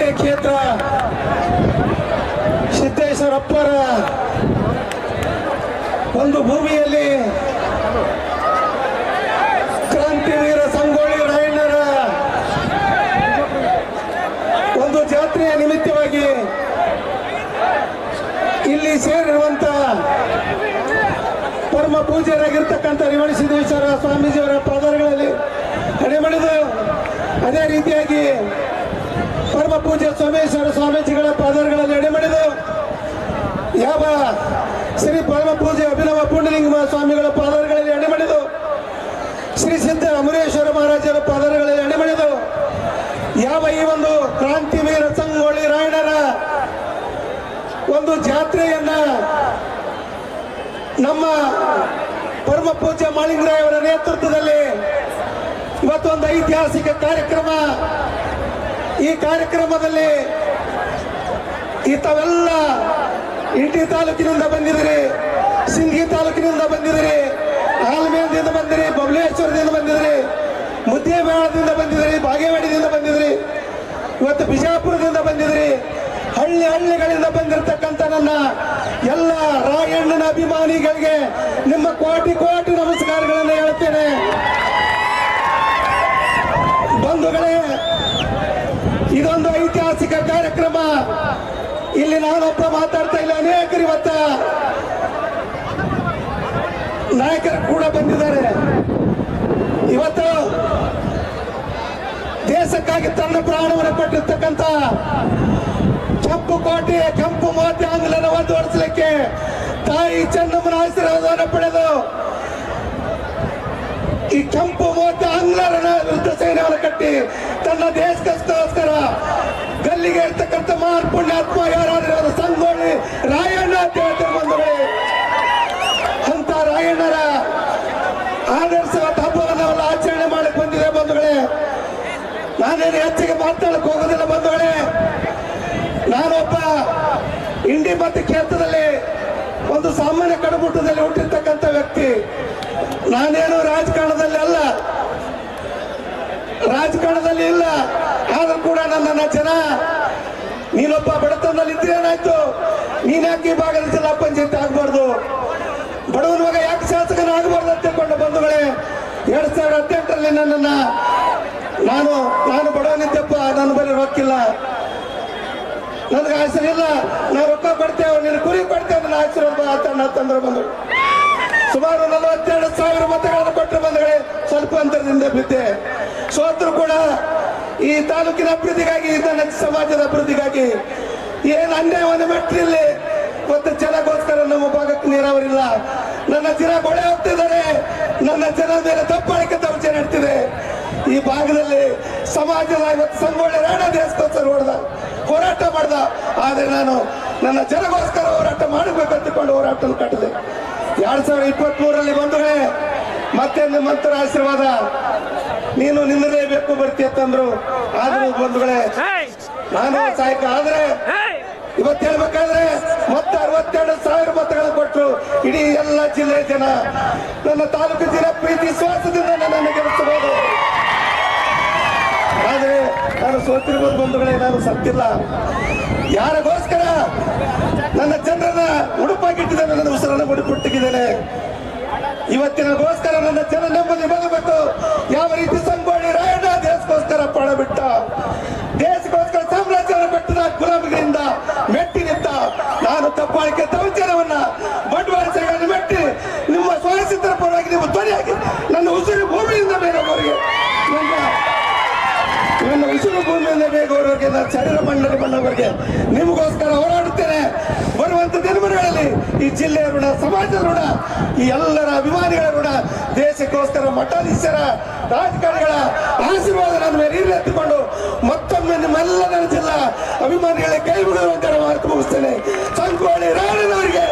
ಮಂಡ್ಯ ಕ್ಷೇತ್ರ ಸಿದ್ದೇಶ್ವರಪ್ಪರ ಒಂದು ಭೂಮಿಯಲ್ಲಿ ಕ್ರಾಂತಿವೀರ ಸಂಗೊಳ್ಳಿ ರಾಯಣ್ಣರ ಒಂದು ಜಾತ್ರೆಯ ನಿಮಿತ್ತವಾಗಿ ಇಲ್ಲಿ ಸೇರಿರುವಂತ ಪರಮ ಪೂಜ್ಯರಾಗಿರ್ತಕ್ಕಂಥ ರೇವಣಸಿದ್ದೇಶ್ವರ ಸ್ವಾಮೀಜಿಯವರ ಪಾದಗಳಲ್ಲಿ ಹಣೆಮಣಿದು, ಅದೇ ರೀತಿಯಾಗಿ ಪರಮ ಪೂಜ್ಯ ಸೋಮೇಶ್ವರ ಸ್ವಾಮೀಜಿಗಳ ಪಾದಗಳಲ್ಲಿ ಎಡೆಮಣಿದು, ಯಾವ ಶ್ರೀ ಪರಮ ಪೂಜ್ಯ ಅಭಿನವ ಪುಂಡಲಿಂಗ ಸ್ವಾಮಿಗಳ ಪಾದಗಳಲ್ಲಿ ಎಡೆಮಣಿದು, ಶ್ರೀ ಸಿದ್ಧ ಅಮರೇಶ್ವರ ಮಹಾರಾಜರ ಪಾದಗಳಲ್ಲಿ ಎಡೆಮಣಿದು, ಯಾವ ಈ ಒಂದು ಕ್ರಾಂತಿವೀರ ಸಂಗೊಳ್ಳಿ ರಾಯಣ್ಣರ ಒಂದು ಜಾತ್ರೆಯನ್ನ ನಮ್ಮ ಪರಮ ಪೂಜ್ಯ ಮಾಳಿಂಗರಾಯ ಅವರ ನೇತೃತ್ವದಲ್ಲಿ ಇವತ್ತೊಂದು ಐತಿಹಾಸಿಕ ಕಾರ್ಯಕ್ರಮ. ಈ ಕಾರ್ಯಕ್ರಮದಲ್ಲಿ ತಾವೆಲ್ಲ ಇಂಟಿ ತಾಲೂಕಿನಿಂದ ಬಂದಿದ್ದೀರಿ, ಸಿಂದಗಿ ತಾಲೂಕಿನಿಂದ ಬಂದಿದ್ದೀರಿ, ಆಲ್ಮೇಲದಿಂದ ಬಂದಿರಿ, ಬಬಲೇಶ್ವರದಿಂದ ಬಂದಿದ್ದೀರಿ, ಮುದ್ದೇಬೇಳದಿಂದ ಬಂದಿದ್ದೀರಿ, ಬಾಗೇವಾಡಿದಿಂದ ಬಂದಿದ್ದೀರಿ, ಇವತ್ತು ಬಿಜಾಪುರದಿಂದ ಬಂದಿದ್ದೀರಿ. ಹಳ್ಳಿಗಳಿಂದ ಬಂದಿರತಕ್ಕಂಥ ನನ್ನ ಎಲ್ಲ ರಾಯಣ್ಣನ ಅಭಿಮಾನಿಗಳಿಗೆ ನಿಮ್ಮ ಕೋಟಿ ಕೋಟಿ ನಮಸ್ಕಾರಗಳನ್ನು ಹೇಳ್ತೇನೆ. ಬಂಧುಗಳೇ, ಇದೊಂದು ಐತಿಹಾಸಿಕ ಕಾರ್ಯಕ್ರಮ. ಇಲ್ಲಿ ನಾನೊಬ್ಬ ಮಾತಾಡ್ತಾ ಇಲ್ಲ, ಅನೇಕರು ಇವತ್ತ ನಾಯಕರು ಕೂಡ ಬಂದಿದ್ದಾರೆ. ಇವತ್ತು ದೇಶಕ್ಕಾಗಿ ತನ್ನ ಪ್ರಾಣವನ್ನು ಕೊಟ್ಟಿರ್ತಕ್ಕಂಥ ಕೆಂಪು ಕೋಟೆ, ಕೆಂಪು ಮೋತಿ ಆಂಗ್ಲನ ಹೊರಡಿಸಲಿಕ್ಕೆ ತಾಯಿ ಚೆನ್ನಮ್ಮನ ಆಶೀರ್ವಾದವನ್ನು ಪಡೆದು ಈ ಕೆಂಪು ಮೋತಿ ಆಂಗ್ಲರನ ವಿರುದ್ಧ ಸೈನ್ಯವನ್ನು ಕಟ್ಟಿ ತನ್ನ ದೇಶಕ್ಕೋಸ್ಕರ ಗಲ್ಲಿಗೆ ಇರ್ತಕ್ಕಂಥ ಮಹಾನ್ ಪುಣ್ಯಾತ್ಮ ಯಾರಾದ್ರೂ ಸಂಗೊಳ್ಳಿ ರಾಯಣ್ಣ ಅಂತ ಹೇಳ್ತಾರೆ ಬಂಧುಗಳೇ. ಅಂತ ರಾಯಣ್ಣರ ಆದರ್ಶವಾದ ಹಬ್ಬವನ್ನು ನಾವೆಲ್ಲ ಆಚರಣೆ ಮಾಡಕ್ಕೆ ಬಂದಿದೆ ಬಂಧುಗಳೇ. ನಾನೇನು ಹೆಚ್ಚಿಗೆ ಮಾತಾಡಕ್ಕೆ ಹೋಗೋದಿಲ್ಲ ಬಂಧುಗಳೇ. ನಾನೊಬ್ಬ ಇಂಡಿ ಮತ್ತು ಕ್ಷೇತ್ರದಲ್ಲಿ ಒಂದು ಸಾಮಾನ್ಯ ಕಡುಬುಟ್ಟದಲ್ಲಿ ಹುಟ್ಟಿರ್ತಕ್ಕಂಥ ವ್ಯಕ್ತಿ. ನಾನೇನು ರಾಜಕಾರಣದಲ್ಲಿ ಇಲ್ಲ, ಆದ್ರೂ ಕೂಡ ನನ್ನನ್ನ ಜನ ನೀನೊಬ್ಬ ಬಡತನದಲ್ಲಿ ಇದ್ರೇನಾಯ್ತು, ನೀನ್ ಯಾಕೆ ಈ ಭಾಗದ ಜಿಲ್ಲಾ ಪಂಚಾಯತ್ ಆಗ್ಬಾರ್ದು, ಬಡವನ ಮಗ ಯಾಕೆ ಶಾಸಕನ ಆಗ್ಬಾರ್ದು ಅಂತ ತಿಳ್ಕೊಂಡು ಬಂಧುಗಳೇ 2018ರಲ್ಲಿ ನನ್ನನ್ನ ನಾನು ಬಡವನಿದ್ದಪ್ಪ, ನನ್ನ ಬಳಿ ರೊಕ್ಕಿಲ್ಲ, ನನಗೆ ಆಸರಿಲ್ಲ, ನಾವು ರೊಕ್ಕ ಕೊಡ್ತೇವೆ, ನೀನು ಕುರಿ ಕೊಡ್ತೇವೆ, ನನ್ನ ಆಶೀರ್ವಾದ ತಂದ್ರೆ ಬಂದು ಸುಮಾರು 42,000 ಮತಗಳನ್ನು ಕೊಟ್ಟರು ಬಂಧುಗಳೇ. ಸ್ವಲ್ಪ ಅಂತರದಿಂದ ಬಿದ್ದೆ. ಸೋತರು ಕೂಡ ಈ ತಾಲೂಕಿನ ಅಭಿವೃದ್ಧಿಗಾಗಿ, ನನ್ನ ಸಮಾಜದ ಅಭಿವೃದ್ಧಿಗಾಗಿ ಏನು ಅನ್ಯಾಯವನ್ನು ಮೆಟ್ಟಿಲ್ಲಿ ಮತ್ತು ಜನಗೋಸ್ಕರ ನಮ್ಮ ಭಾಗಕ್ಕೆ ನೀರಾವರಿಲ್ಲ. ನನ್ನ ಜನ ಗೊಳೆ ಹೋಗ್ತಿದ್ದಾರೆ, ನನ್ನ ಜನ ಮೇಲೆ ದಬ್ಬಾಳಿಕೆ ದೌರ್ಜನ್ಯ ನಡ್ತಿದೆ. ಈ ಭಾಗದಲ್ಲಿ ಸಮಾಜದ ಇವತ್ತು ಸಂಗೊಳ್ಳಿ ರಾಯಣ್ಣ ದೇಶಕ್ಕೋಸ್ಕರ ಹೋರಾಟ ಮಾಡ್ದ. ಆದರೆ ನಾನು ನನ್ನ ಜನಗೋಸ್ಕರ ಹೋರಾಟ ಮಾಡಬೇಕು ಅಂತಿಕೊಂಡು ಹೋರಾಟ ಕಟ್ಟಿದೆ. 2023ರಲ್ಲಿ ಬಂಧುಗಳೇ ಮತ್ತೆ ನಿಮ್ಮಂತರ ಆಶೀರ್ವಾದ, ನೀನು ನಿನ್ನಲೇಬೇಕು ಬರ್ತಿ ಅಂತಂದ್ರು. ಆದ್ರೂ ಬಂಧುಗಳೇ ನಾನು ಸಹಾಯಕ ಆದ್ರೆ ಇವತ್ತು ಹೇಳ್ಬೇಕಾದ್ರೆ ಮತ್ತೆ 62,000 ಮತಗಳನ್ನು ಕೊಟ್ಟರು. ಇಡೀ ಎಲ್ಲ ಜಿಲ್ಲೆಯ ಜನ, ನನ್ನ ತಾಲೂಕು ಜನ ಪ್ರೀತಿ ವಿಶ್ವಾಸದಿಂದ ನನ್ನನ್ನು ಗೆಲ್ಲಿಸಬಹುದು. ಆದ್ರೆ ನಾನು ಸೋತಿರ್ಬೋದು ಬಂಧುಗಳೇ, ನಾನು ಸತ್ತಿಲ್ಲ. ಯಾರಿಗೋಸ್ಕರ ನನ್ನ ಜನರನ್ನ ಉಡುಪಾಗಿಟ್ಟಿದ್ದೇನೆ, ನನ್ನ ಉಸಿರನ್ನು ಉಡುಪಿಟ್ಟಿದ್ದೇನೆ. ಇವತ್ತಿನಗೋಸ್ಕರ ನನ್ನ ಜನ ನೆಮ್ಮದಿ ಬರಬೇಕು. ಯಾವ ರೀತಿ ಸಂಗೊಳ್ಳಿ ರಾಯಣ್ಣ ದೇಶಕ್ಕೋಸ್ಕರ ಪ್ರಾಣ ಬಿಟ್ಟ, ದೇಶಕ್ಕೋಸ್ಕರ ಸಾಮ್ರಾಜ್ಯವನ್ನು ಬೆಟ್ಟದ ಗುಲಾಮಿಗಳಿಂದ ಮೆಟ್ಟಿ ನಿಂತ, ನಾನು ದಬ್ಬಾಳಿಕೆ ದೌರ್ಜನ್ಯವನ್ನ ಬಂಡವಾಳಶಾಹಿಗಳನ್ನು ಮೆಟ್ಟಿ ನಿಮ್ಮ ಸ್ವಾತಂತ್ರ್ಯ ಪರವಾಗಿ ನಿಮ್ಮ ಧ್ವನಿಯಾಗಿ ನನ್ನ ಉಸಿರು ಭೂಮಿಯಿಂದ ಬೇರೆಯವರಿಗೆ, ನನ್ನ ಉಸಿರು ಭೂಮಿಯಿಂದ ಬೇಗವರೆಗೆ, ನನ್ನ ಶರೀರ ಮಂಡಳಿ ಬಣ್ಣವರೆಗೆ ನಿಮಗೋಸ್ಕರ ಹೋರಾಡುತ್ತೇನೆ. ಬರುವಂತ ದಿನಗಳಲ್ಲಿ ಈ ಜಿಲ್ಲೆಯ ಋಣ, ಸಮಾಜದ ಋಣ, ಈ ಎಲ್ಲರ ಅಭಿಮಾನಿಗಳ ಋಣ, ದೇಶಕ್ಕೋಸ್ಕರ ಮಠಾಧೀಶರ ರಾಜಕಾರಣಿಗಳ ಆಶೀರ್ವಾದ ನನ್ನ ಮೇಲೆ ಇರಲಿ ಎತ್ತಿಕೊಂಡು ಮತ್ತೊಮ್ಮೆ ನಿಮ್ಮೆಲ್ಲ ನನ್ನ ಜಿಲ್ಲಾ ಅಭಿಮಾನಿಗಳ ಕೈ ಬಿಡುವಂತೆ ಮಾತು ಮುಗಿಸ್ತೇನೆ. ಸಂಗೊಳ್ಳಿ ರಾಯಣ್ಣನವರಿಗೆ